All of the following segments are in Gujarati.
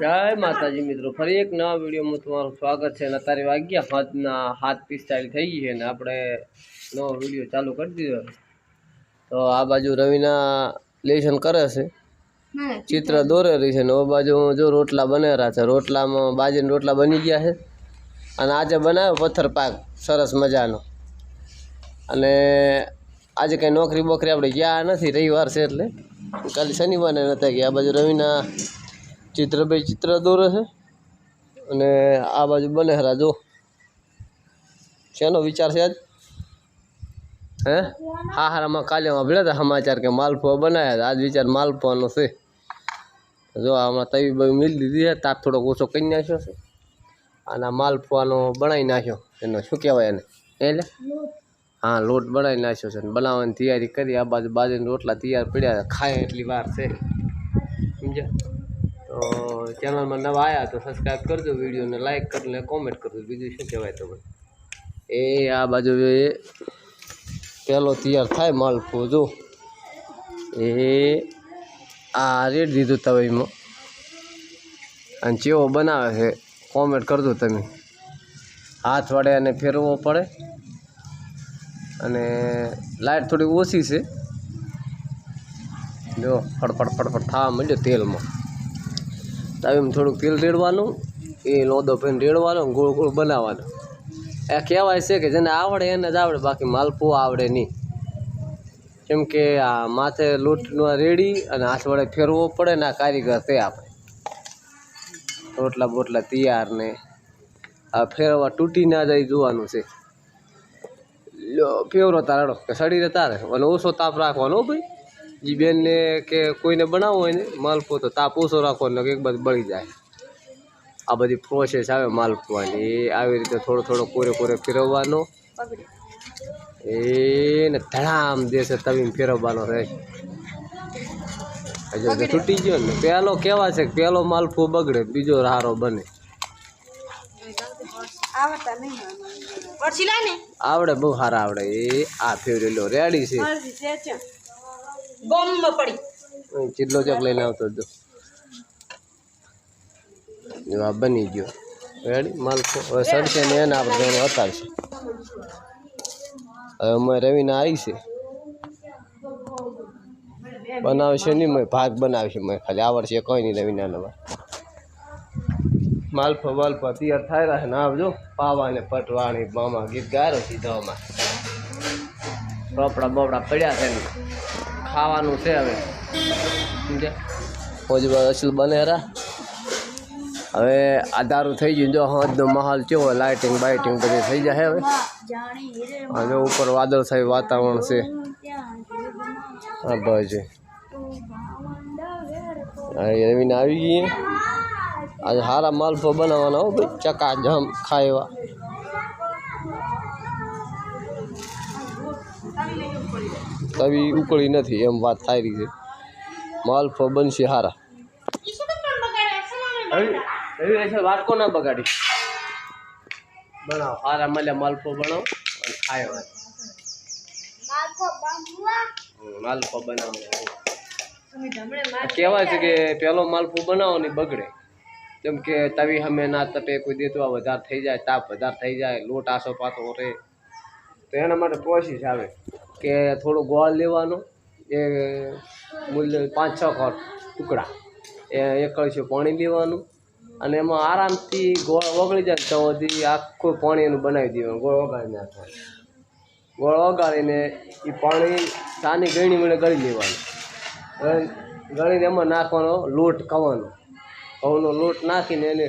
जय माताजी मित्रों फरी एक नवा वीडियो में तुम्हारू स्वागत है। अतारे वाग्या 7:45 થઈ ગઈ છે ને આપણે નવો વિડિયો ચાલુ કરી દીધો। તો આ બાજુ રવિના લેશન કરે છે, ચિત્ર દોરે રહી છે ને ઓ બાજુ જો રોટલા બનેરા છે। રોટલામાં બાજીના રોટલા બની ગયા છે અને આજે બનાવ્યો પથ્થર પાક સરસ મજાનો। અને આજે કઈ નોકરી બોકરી આપણે ગયા નથી, રવિવાર છે એટલે કાલે શનિવારને નતા ગયા। આ બાજુ રવિના चित्र दौरे है અને આ બાજુ બનેરા જો શેનો વિચાર છે આજ હે હારામાં કાલે સાંભળ્યા હતા સમાચાર કે માલપુઆ બનાવ્યા। આજ વિચાર માલપુઆનો છે। જો હમણાં તવી બવી મિલી દીધી છે, તાપ થોડોક ઓછો કરી નાખ્યો છે અને માલપુઆનો બનાવી નાખ્યો। એનો શું કહેવાય એને એટલે हाँ लोट बनाવી નાખ્યો છે, બનાવવાની તૈયારી કરી। આ બાજુ બાજરીના રોટલા તૈયાર પડ્યા છે, ખાય એટલી વાર છે સમજ્યા। तो चैनल में नवा आया तो सब्सक्राइब कर दो, वीडियो ने लाइक कर ले, कमेंट कर दो। बीजू शू कहवाय तो ए आ बाजू पहलो तैयार थाय मालपुओ जो ए आ रेड दीधुं तवे में अने चेवो बनावे छे कमेंट कर दो तमे। हाथ वडे अने फेरवो पड़े अने लाइट थोड़ी ओછી छे। जो फड़फड़ फड़फड़ थवा मंड्यो तेल में तवे में थोड़ुं तेल रेड़वानुं, ए लोदो पेन रेड़वानो, गोल गोल बनाववानो। आ कहेवाय छे के जेने आवड़े एने ज आवड़े, बाकी मालपुआ आवड़े नहीं। केम के आ माथे लोटनो रेड़ी अने हाथ वडे फेरवो पड़े ने। आ कारीगर छे आपणे, रोटला बोटला तैयार ने आ फेरवा तूटी ना जाय जोवानुं छे। लो फेवरो तारड़ो के सड़ी रे तारे अने ओछो ताप राखवानो भाई। जी बेन ने के कोई ने बनावो होय ने मालपुओ तो ताप ओछो राखवानो के एक बाजू बળી જાય। आ बधी प्रोसेस आवे मालपुआनी। આવી રીતે થોડો થોડો કોરે કોરે ફેરવવાનો એ ને ધડામ દેશે તવીને ફેરવવાનો રહે। હજુ તો તૂટી ગયો ને પેલો કેવા છે કે પેલો માલપુઓ બગડે બીજો હારો બને। આવડતા નહીં વરસી લાને આવડે બહુ સારા આવડે। એ આ ફેવરેલો રેડી છે બોમ્બ પડી ચીડલો ચોક લઈને આવતો જો આ બની ગયો રેડી માલપુઓ। હવે સડશે ને એને આપણે હતાવશે। હવે અમે રવિના આવી છે બનાવશે નહીં, મેં ભાગ બનાવશે, મેં ખાલી આવડશે કોઈ નહીં રવિના નવા। मालपुआ वालपुआ तैयार थाय रहे ना। जो पावा ने पटवाणी मामा गीत गायो सीधाમાં कपड़ा बपड़ा पड्या છે ને ખાવાનું છે હવે સમજ્યા। ઓજવા અસલ બનેરા હવે આધારું થઈ ગયું। જો હદનો માહોલ કેવો લાઇટિંગ બાઇટિંગ બધી થઈ જાય હવે। અને ઉપર વાદળછાયું વાતાવરણ છે। હા બાજુ રવીને આવી ગઈ। आज हारा मालपुआ बनावाना हो भाई, चकाझम खाएवा। तभी उकड़ी नहीं एम बात थाई रही है। मालपुआ बनशे हारा। ऐसे बात को ना बगाड़ी बनाओ हारा मले मालपुआ बनाओ और खाएवा। मालपुआ बनाओ कहेवाय छे के पेलो मालपुआ बनावो नहीं बगड़े। केम के तवी हमें ना तपे कोई देतो वधार थई जाए, ताप वधार थई जाए, लोट आसो पातो रहे तो एना माटे प्रोसेस आवे के थोड़ो गोळ लेवानो, ए मूल्य 5-6 टुकड़ा ए एक कळशो पाणी लेवानुं अने एमां आरामथी गोळ ओगળી जाए तो सुधी आखुं पाणी एनुं बनावी देवानुं। गोळ ओगाળી नाखવાનો, गोळ ओगाळीने ए पाणी सानी गळणी वડે ગળી લેવાનું। ગળીને એમાં નાખવાનો લોટ કવાનો, ઘઉંનો લોટ નાખીને એને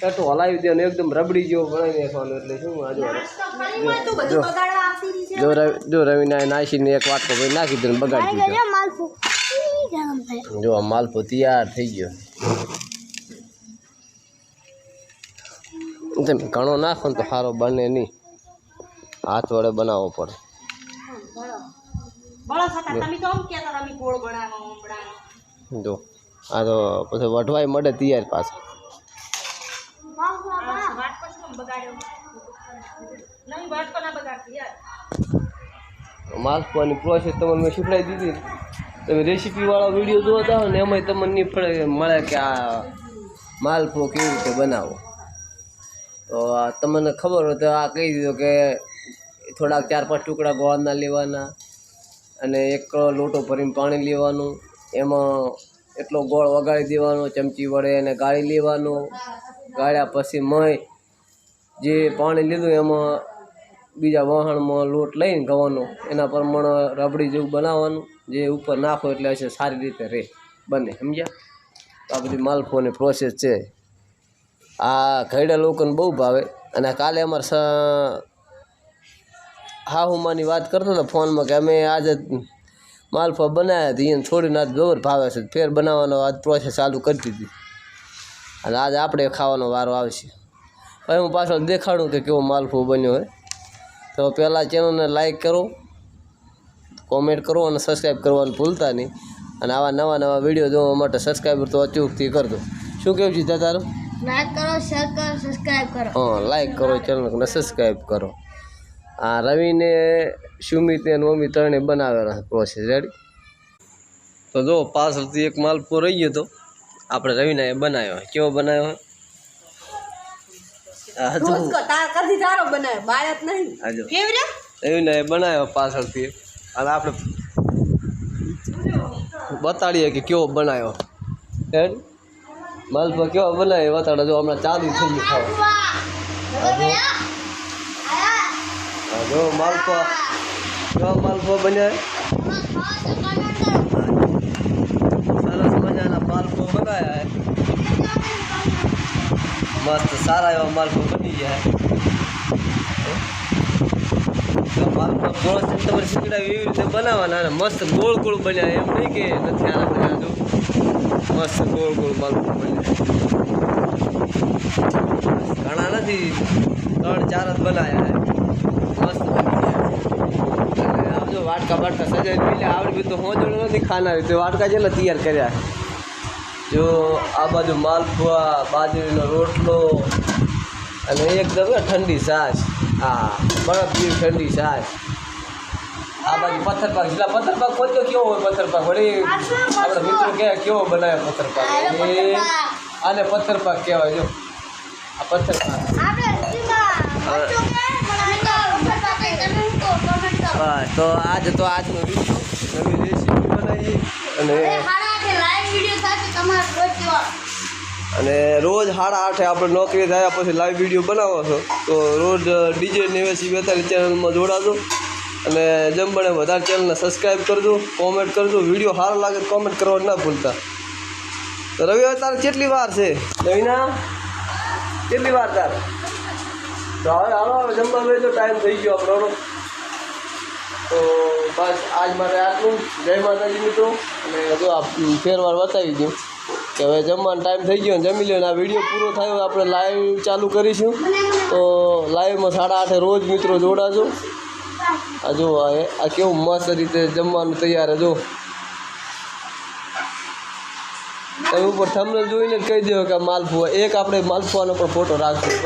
કટો હલાવી દેવાનો, એકદમ રબડી જેવો બનાવી નાખવાનો। એટલે શું જો રવિના નાખીને એક વાટકો ભાઈ નાખી દે બગાડી દીધો। જો માલપુઓ તૈયાર થઈ ગયો। તમે ઘણો નાખો ને તો સારો બને નહીં, હાથ વડે બનાવવો પડે। જો આ તો પછી વઢવાય મળે તૈયાર પાછા। मालपुआनी प्रोसेस तो मैं शिखवाड़ी दीदी। તમે રેસીપીવાળા વિડીયો જોતા હોય ને એમાંય તમને નહીં મળે કે આ માલપુઓ કેવી રીતે બનાવો. તો આ તમને ખબર હોય તો આ કહી દીધો કે થોડાક 4-5 ટુકડા ગોળના લેવાના અને એક લોટો ભરીને પાણી લેવાનું, એમાં એટલો ગોળ વગાડી દેવાનો ચમચી વડે અને ગાળી લેવાનો. ગાળ્યા પછી મય જે પાણી લીધું એમાં બીજા વહાણમાં લોટ લઈને ગવાનો એના પ્રમાણે રબડી જેવું બનાવવાનું, જે ઉપર નાખો એટલે હશે સારી રીતે રહે બને. સમજ્યા? તો આ બધી માલપુઓની પ્રોસેસ છે. આ ઘરડા લોકોને બહુ ભાવે. અને કાલે અમારે હાહુમાની વાત કરતો હતો ફોનમાં કે અમે આજે માલપુઆ બનાવ્યા હતી, એને છોડીને આજ બરાબર ભાવે છે. ફેર બનાવવાનો આજ પ્રોસેસ ચાલુ કરી દીધી અને આજે આપણે ખાવાનો વારો આવશે. પછી હું પાછળ દેખાડું કે કેવો માલપુઓ બન્યો હોય. તો પહેલાં ચેનલને લાઈક કરો, કોમેન્ટ કરો અને સબસ્ક્રાઈબ કરવાનું ભૂલતા નહીં. અને આવા નવા વિડીયો જોવા માટે સબસ્ક્રાઈબર તો અચૂકથી કરજો. શું કેવું છે તારું? લાઈક કરો, શેર કરો, સબસ્ક્રાઇબ કરો. હા, લાઈક કરો ચેનલને સબસ્ક્રાઈબ કરો. આ રવિને સુમિત અને મમ્મી ત્રણે બનાવેલા પ્રોસેસ રેડી. તો જો પાછળથી એક માલપુઓ રહી ગયો તો આપણે રવિને એ બનાવ્યો. કેવો બનાવ્યો? તારો બનાવ્યો, બાળક નહીં. કેવી રે? રવિને એ બનાવ્યો પાછળથી. અને આપણે બતાડીએ કે કેવો બનાવ્યો. રેડી? માલપુઆ કેવો બનાવે બતાડો. જો હમણાં ચાલુ થઈ ગયું ખાવા. જો માલપુઆ કેવા માલપુઆ બન્યા. સરસ મજાના માલપુઆ બનાવ્યા. મસ્ત સારા એવા માલપુઆ બની ગયા. માલપુઆ પ્રોસેસ તમારે શીખડાવી એવી રીતે બનાવવાના અને મસ્ત ગોળ ગોળ બન્યા. એમ નહીં કે નથી આના જો મસ્ત ગોળ ગોળ માલપુઆ બન્યા. ઘણા નથી, 3-4 જ બનાવ્યા. મસ્ત અને આવજો વાટકા બાટકા સજાવી પીલે આવડી બધું હોજળ નથી ખાનારી. તો વાટકા જેટલા તૈયાર કર્યા. જો આ બાજુ માલપુઆ, બાજરીનો રોટલો અને એકદમ ઠંડી છાશ. હા, બરફ જેવી ઠંડી છાશ. આ બાજુ પથ્થરપાક. જેટલા પથ્થરપાક પહોંચ્યો કેવો હોય પથ્થરપાક? વળી આપણે મિત્રો કહે કેવો બનાવે પથ્થરપાક? આને પથ્થરપાક કહેવાય. જો આ પથ્થરપાક. બસ તો આજે તો આજનો વિડીયો નવી રેસીપી બનાવી અને રોજ 8:30 આપણે નોકરી થયા પછી લાઈવ વિડીયો બનાવો છો તો રોજ ડીજે નિવેશી બેતાલી ચેનલમાં જોડાજો અને જેમ બને વધારે ચેનલને સબસ્ક્રાઈબ કરજો, કોમેન્ટ કરજો. વિડીયો સારો લાગે તો કોમેન્ટ કરવાનું ના ભૂલતા. તો રવિ હવે તારે કેટલી વાર છે? રવિના કેટલી વાર તારે? તો હવે હાલો જમવા બેસો, ટાઈમ થઈ ગયો આપણો. તો બસ આજ માટે આટલું. જય માતાજી મિત્રો. અને જો આ ફેરવાર બતાવી દઉં કે હવે જમવાનો ટાઈમ થઈ ગયો. જમી લો. આ વિડીયો પૂરો થયો આપણે લાઈવ ચાલુ કરીશું. તો લાઈવમાં 8:30 રોજ મિત્રો જોડાજો. આ જો આ કેવું મસ્ત રીતે જમવાનું તૈયાર. જો તમે ઉપર થંબનેલ જોઈને જ કહી દો કે માલપુઆ. એક આપણે માલપુઆનો પણ ફોટો રાખશું.